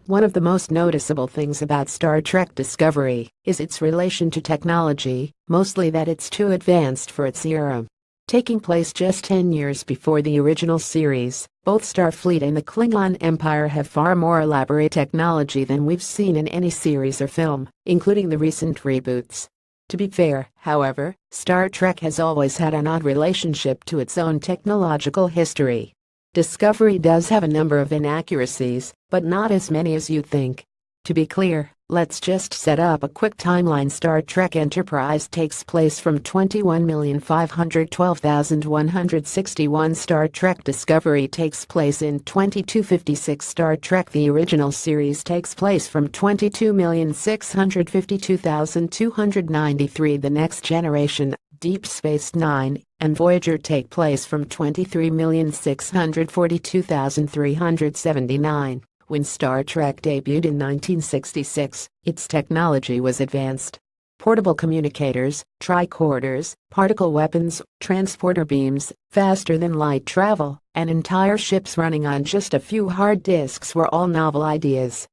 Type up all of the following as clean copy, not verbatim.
One of the most noticeable things about Star Trek Discovery is its relation to technology, mostly that it's too advanced for its era. Taking place just 10 years before the original series, both Starfleet and the Klingon Empire have far more elaborate technology than we've seen in any series or film, including the recent reboots. To be fair, however, Star Trek has always had an odd relationship to its own technological history. Discovery does have a number of inaccuracies, but not as many as you'd think. To be clear, let's just set up a quick timeline. Star Trek Enterprise takes place from 21,512,161. Star Trek Discovery takes place in 2256. Star Trek the original series takes place from 22,652,293. The Next Generation, Deep Space Nine, and Voyager take place from 23,642,379. When Star Trek debuted in 1966, its technology was advanced. Portable communicators, tricorders, particle weapons, transporter beams, faster-than-light travel, and entire ships running on just a few hard disks were all novel ideas.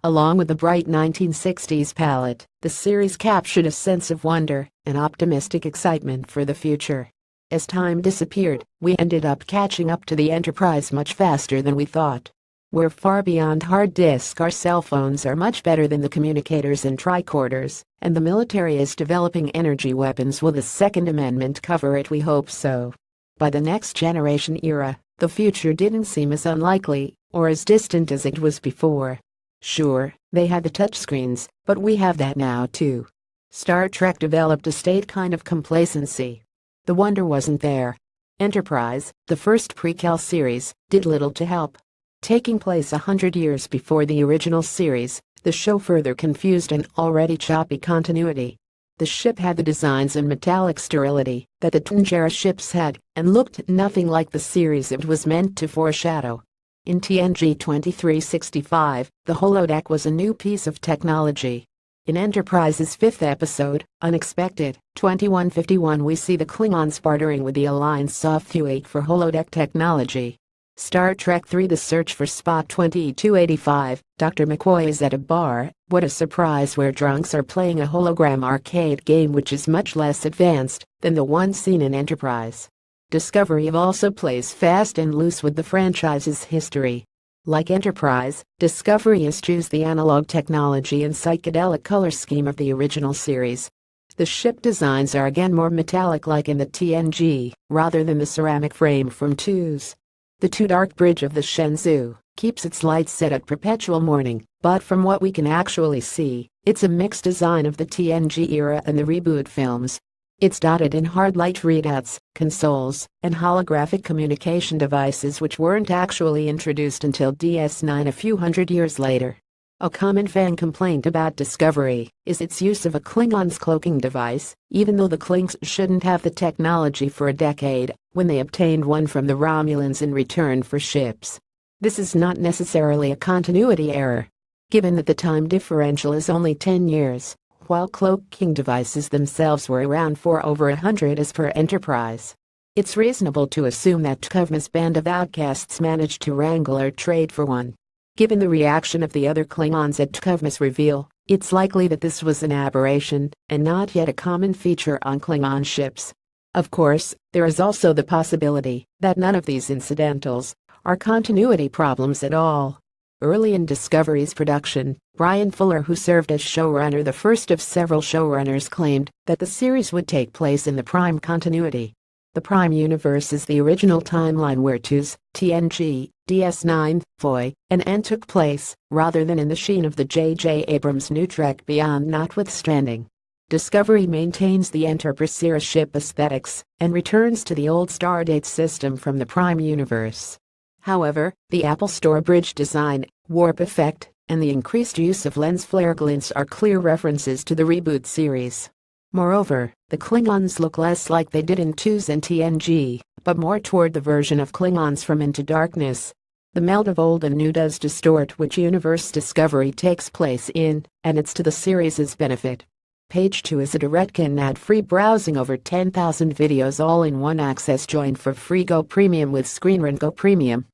Along with the bright 1960s palette, the series captured a sense of wonder and optimistic excitement for the future. As time disappeared, we ended up catching up to the Enterprise much faster than we thought. We're far beyond hard disk. Our cell phones are much better than the communicators and tricorders, and the military is developing energy weapons. Will the Second Amendment cover it? We hope so. By the Next Generation era, the future didn't seem as unlikely or as distant as it was before. Sure, they had the touchscreens, but we have that now too. Star Trek developed a state kind of complacency. The wonder wasn't there. Enterprise, the first prequel series, did little to help. Taking place 100 years before the original series, the show further confused an already choppy continuity. The ship had the designs and metallic sterility that the TNG-era ships had, and looked nothing like the series it was meant to foreshadow. In TNG 2365, the holodeck was a new piece of technology. In Enterprise's fifth episode, Unexpected, 2151, we see the Klingons bartering with the Alliance Soft-Q8 for holodeck technology. Star Trek III The Search for Spock 2285, Dr. McCoy is at a bar. What a surprise, where drunks are playing a hologram arcade game which is much less advanced than the one seen in Enterprise. Discovery also plays fast and loose with the franchise's history. Like Enterprise, Discovery eschews the analog technology and psychedelic color scheme of the original series. The ship designs are again more metallic-like in the TNG, rather than the ceramic frame from TOS. The Too Dark Bridge of the Shenzhou keeps its lights set at perpetual mourning, but from what we can actually see, it's a mixed design of the TNG era and the reboot films. It's dotted in hard light readouts, consoles, and holographic communication devices which weren't actually introduced until DS9 a few hundred years later. A common fan complaint about Discovery is its use of a Klingon's cloaking device, even though the Klings shouldn't have the technology for a decade when they obtained one from the Romulans in return for ships. This is not necessarily a continuity error, given that the time differential is only 10 years, while cloaking devices themselves were around for over 100 as per Enterprise. It's reasonable to assume that T'Kuvma's band of outcasts managed to wrangle or trade for one. Given the reaction of the other Klingons at T'Kuvma's reveal, it's likely that this was an aberration and not yet a common feature on Klingon ships. Of course, there is also the possibility that none of these incidentals are continuity problems at all. Early in Discovery's production, Bryan Fuller, who served as showrunner, the first of several showrunners, claimed that the series would take place in the Prime continuity. The Prime universe is the original timeline where TOS, TNG, DS9, FOI, and N took place, rather than in the sheen of the J.J. Abrams' New Trek Beyond. Notwithstanding, Discovery maintains the Enterprise ship aesthetics and returns to the old Stardate system from the Prime universe. However, the Apple Store bridge design, warp effect, and the increased use of lens flare glints are clear references to the reboot series. Moreover, the Klingons look less like they did in TOS and TNG, but more toward the version of Klingons from Into Darkness. The meld of old and new does distort which universe Discovery takes place in, and it's to the series' benefit. Page 2 is a direct and ad-free browsing over 10,000 videos all in one access. Join for free Go Premium with ScreenRant. Go Premium